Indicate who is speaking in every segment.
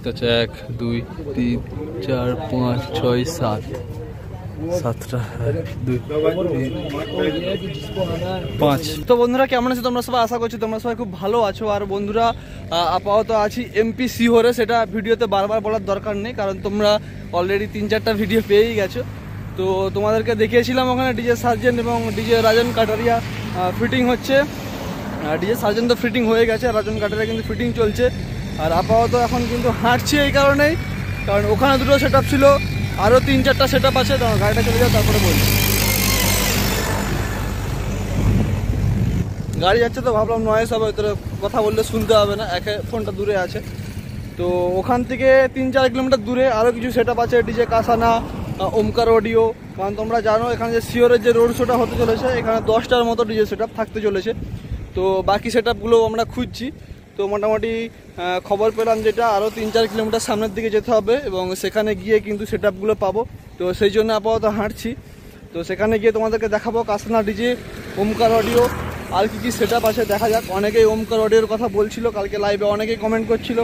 Speaker 1: দেখতে পাচ্ছ 1 2 3 4 5 6 7 7টা 2 3 5। তো বন্ধুরা কেমন আছো তোমরা সবাই? আশা করছি তোমরা সবাই খুব ভালো আছো। আর বন্ধুরা আপাতত আছি এমপি সিহরে, সেটা ভিডিওতে বারবার বলার দরকার নেই কারণ তোমরা অলরেডি 3-4টা ভিডিও পেয়েই গেছো। তো তোমাদেরকে দেখিয়েছিলাম ওখানে ডিজে সার্জেন্ট এবং ডিজে রাজন কাটারিয়া ফিটিং হচ্ছে। ডিজে সার্জেন্ট তো ফিটিং হয়ে গেছে, রাজন কাটারিয়া কিন্তু ফিটিং চলছে। আর আপাতত এখন কিন্তু হাঁটছি এই কারণেই, কারণ ওখানে দুটো সেট আপ ছিল, আরও 3-4টা সেট আপ আছে। গাড়িটা চলে যাও তারপরে বলছি। গাড়ি যাচ্ছে তো ভাবলাম নয়েস হবে, তোর কথা বললে শুনতে হবে না, একে ফোনটা দূরে আছে। তো ওখান থেকে 3-4 কিলোমিটার দূরে আরও কিছু সেট আপ আছে, ডিজে কাসানা, ওমকার অডিও। কারণ তোমরা জানো এখানে যে সিওরের যে রোড শোটা হতে চলেছে, এখানে 10টার মতো ডিজে সেট আপ থাকতে চলেছে। তো বাকি সেট আপগুলো আমরা খুঁজছি। তো মোটামুটি খবর পেলাম যেটা আরও 3-4 কিলোমিটার সামনের দিকে যেতে হবে এবং সেখানে গিয়ে কিন্তু সেট আপগুলো পাবো। তো সেই জন্য আপাতত হাঁটছি। তো সেখানে গিয়ে তোমাদেরকে দেখাবো কাসানা ডিজে, ওমকার অডিও, আর কি সেট আপ আছে দেখা যাক। অনেকেই ওমকার অডিওর কথা বলছিল কালকে লাইভে, অনেকেই কমেন্ট করছিল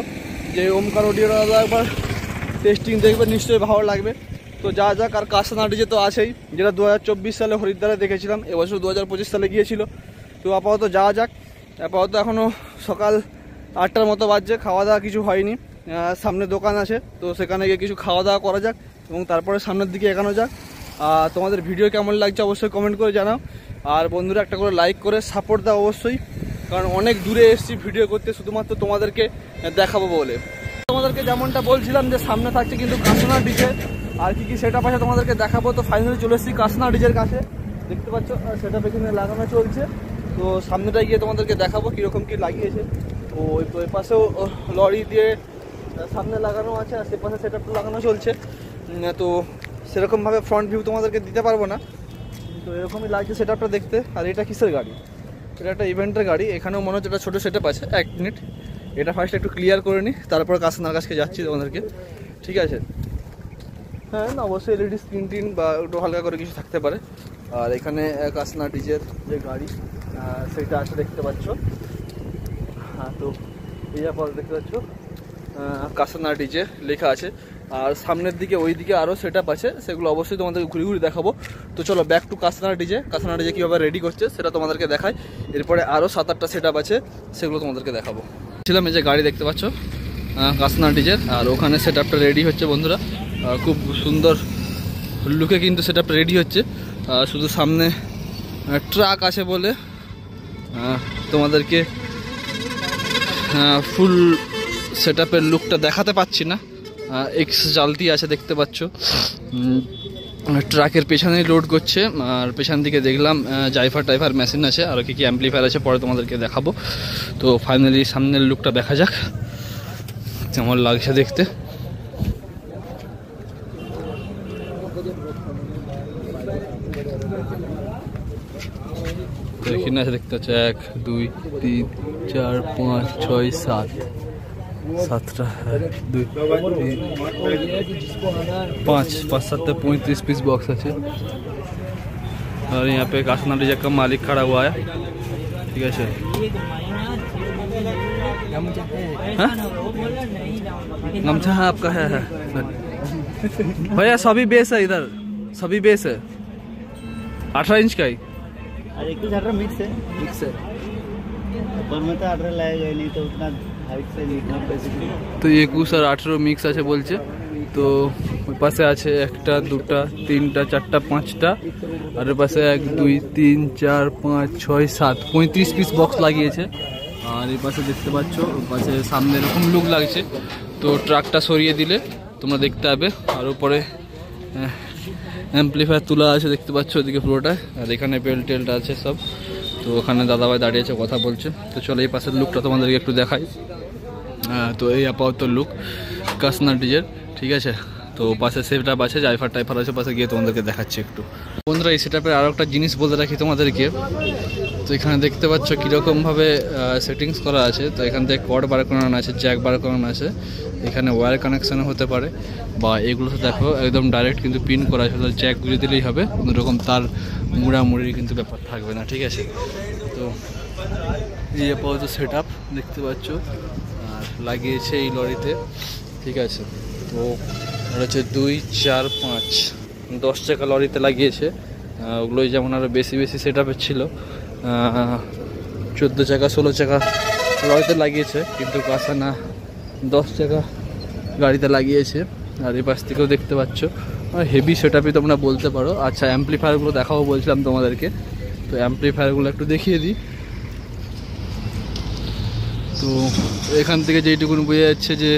Speaker 1: যে ওমকার অডিওটা একবার টেস্টিং দেখবে, নিশ্চয়ই ভালো লাগবে। তো যা যাক। আর কাসানা ডিজে তো আছেই, যেটা 2024 সালে হরিদ্বারে দেখেছিলাম, এবছর 2025 সালে গিয়েছিল। তো আপাতত যাওয়া যাক। আপাতত এখনও সকাল 8টার মতো বাজছে, খাওয়া দাওয়া কিছু হয়নি। সামনে দোকান আছে, তো সেখানে গিয়ে কিছু খাওয়া দাওয়া করা যাক এবং তারপরে সামনের দিকে এগোনো যাক। আর তোমাদের ভিডিও কেমন লাগছে অবশ্যই কমেন্ট করে জানাও। আর বন্ধুরা একটা করে লাইক করে সাপোর্ট দাও অবশ্যই, কারণ অনেক দূরে এসেছি ভিডিও করতে শুধুমাত্র তোমাদেরকে দেখাবো বলে। তোমাদেরকে যেমনটা বলছিলাম যে সামনে থাকছে কিন্তু কাসানা ডিজে, আর কি সেট আপ আছে তোমাদেরকে দেখাবো। তো ফাইনালি চলে এসেছি কাসানা ডিজের কাছে, দেখতে পাচ্ছ সেট আপ এখানে লাগানো চলছে। তো সামনেটায় গিয়ে তোমাদেরকে দেখাবো কীরকম কী লাগিয়েছে। তো ওই পাশেও লরি দিয়ে সামনে লাগানো আছে, আর সে পাশে সেট আপটা লাগানো চলছে। তো সেরকমভাবে ফ্রন্ট ভিউ তোমাদেরকে দিতে পারবো না, তো এরকমই লাগছে সেট আপটা দেখতে। আর এটা কিসের গাড়ি? এটা একটা ইভেন্টের গাড়ি। এখানেও মনে হচ্ছে একটা ছোটো সেট আপ আছে। 1 মিনিট, এটা ফার্স্ট একটু ক্লিয়ার করে নিই, তারপর কাসানার কাছকে যাচ্ছি তোমাদেরকে, ঠিক আছে? হ্যাঁ না, অবশ্যই এলইডি স্ক্রিন টিন বা একটু হালকা করে কিছু থাকতে পারে। আর এখানে কাসানা ডিজের যে গাড়ি সেটা আছে দেখতে পাচ্ছ। হ্যাঁ, তো এই আপাতত দেখতে পাচ্ছ কাসানা ডিজে লেখা আছে। আর সামনের দিকে ওই দিকে আরও সেট আপ আছে, সেগুলো অবশ্যই তোমাদেরকে ঘুরে ঘুরে দেখাবো। তো চলো ব্যাক টু কাসানা ডিজে। কাসানা ডিজে কীভাবে রেডি করছে সেটা তোমাদেরকে দেখাই। এরপরে আরও 7-8টা সেট আপ আছে, সেগুলো তোমাদেরকে দেখাবো। ছিলাম এই যে গাড়ি দেখতে পাচ্ছ কাসানা ডিজের, আর ওখানে সেট আপটা রেডি হচ্ছে বন্ধুরা। খুব সুন্দর লুকে কিন্তু সেট আপটা রেডি হচ্ছে। শুধু সামনে ট্রাক আছে বলে তোমাদেরকে ফুল সেট আপের লুকটা দেখাতে পাচ্ছি না। এক্স জালতি আছে দেখতে পাচ্ছ, ট্রাকের পেছনেই লোড করছে। আর পেছন দিকে দেখলাম জাইফার টাইফার মেশিন আছে, আর কি অ্যাম্পলিফায়ার আছে, পরে তোমাদেরকে দেখাবো। তো ফাইনালি সামনের লুকটা দেখা যাক কেমন লাগছে দেখতে। এখানে আছে দেখতে পাচ্ছ 1 2 3 4 5 6 7 7টা 2 3 5 7 35 पीस बॉक्स है। और यहाँ पे कासाना डीजे का मालिक खड़ा हुआ है, ठीक है सर। गमछा है आपका है भैया? सभी बेस है इधर, सभी बेस है 18 इंच का ही।
Speaker 2: अरे 18 मिक्स है ऊपर में तो 18 लाएगा नहीं, तो उतना हाइट से लिखना पैसे।
Speaker 1: तो ये कुछ सर 18 मिक्स আছে বলছে। তো ওই পাশে আছে 1টা 2টা 3টা 4টা 5টা, আর ওই পাশে 1 2 3 4 5 6 7 35 পিস বক্স লাগিয়েছে। আর এই পাশে দেখতে পাচ্ছ ওই পাশে সামনে এরকম লুক লাগছে। তো ট্রাকটা সরিয়ে দিলে তোমরা দেখতে পাবে। আর উপরে অ্যাম্পলিফায়ার তোলা আছে দেখতে পাচ্ছ ওদিকে পুরোটা। আর এখানে বেল্ট টেলটা আছে সব। তো ওখানে দাদাভাই দাঁড়িয়েছে কথা বলছে। তো চলো এই পাশের লুকটা তোমাদেরকে একটু দেখাই। তো এই আপাতত লুক কাসানা ডিজের, ঠিক আছে। তো পাশে সেট আপ আছে, জাইফার টাইফার আছে, পাশে গিয়ে তোমাদেরকে দেখাচ্ছি একটু। বন্ধুরা এই সেট আপের আরও একটা জিনিস বলতে রাখি তোমাদেরকে। তো এখানে দেখতে পাচ্ছ কীরকমভাবে সেটিংস করা আছে। তো এখান থেকে কর্ড বার করানো আছে, জ্যাক বার করানো আছে, এখানে ওয়্যার কানেকশানও হতে পারে, বা এগুলোতে দেখো একদম ডাইরেক্ট কিন্তু পিন করা আছে, জ্যাক বুঝে দিলেই হবে, কোনোরকম তার মুড়ামুড়ির কিন্তু ব্যাপার থাকবে না, ঠিক আছে। তো এই আপাতত সেট আপ দেখতে পাচ্ছ, আর লাগিয়েছে এই লরিতে। ঠিক আছে। তো এটা হচ্ছে 2, 4, 5, 10 চাকা লরিতে লাগিয়েছে। ওগুলোই যেমন আরও বেশি বেশি সেট আপের ছিল, 14 চাকা 16 চাকা লরিতে লাগিয়েছে, কিন্তু কাসানা 10 চাকা গাড়িতে লাগিয়েছে। আর এই পাশ থেকেও দেখতে পাচ্ছ হেভি সেট আপই তোমরা বলতে পারো। আচ্ছা, অ্যাম্পলিফায়ারগুলো দেখাবো বলছিলাম তোমাদেরকে, তো অ্যাম্পলিফায়ারগুলো একটু দেখিয়ে দিই। তো এখান থেকে যেইটুকুন বোঝা যাচ্ছে যে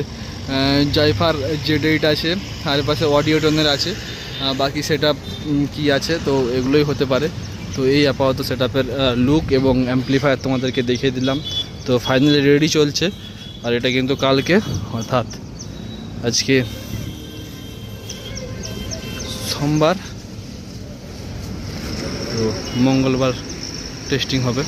Speaker 1: জাইফার Z8 আছে, আর পাশে অডিও টোনের আছে, বাকি সেট আপ কী আছে তো এগুলোই হতে পারে। তো এই আপাতত সেট আপের লুক এবং অ্যাম্পলিফায়ার তোমাদেরকে দেখিয়ে দিলাম। তো ফাইনালি রেডি চলছে, আর এটা কিন্তু কালকে অর্থাৎ আজকে সোমবার, তো মঙ্গলবার টেস্টিং হবে।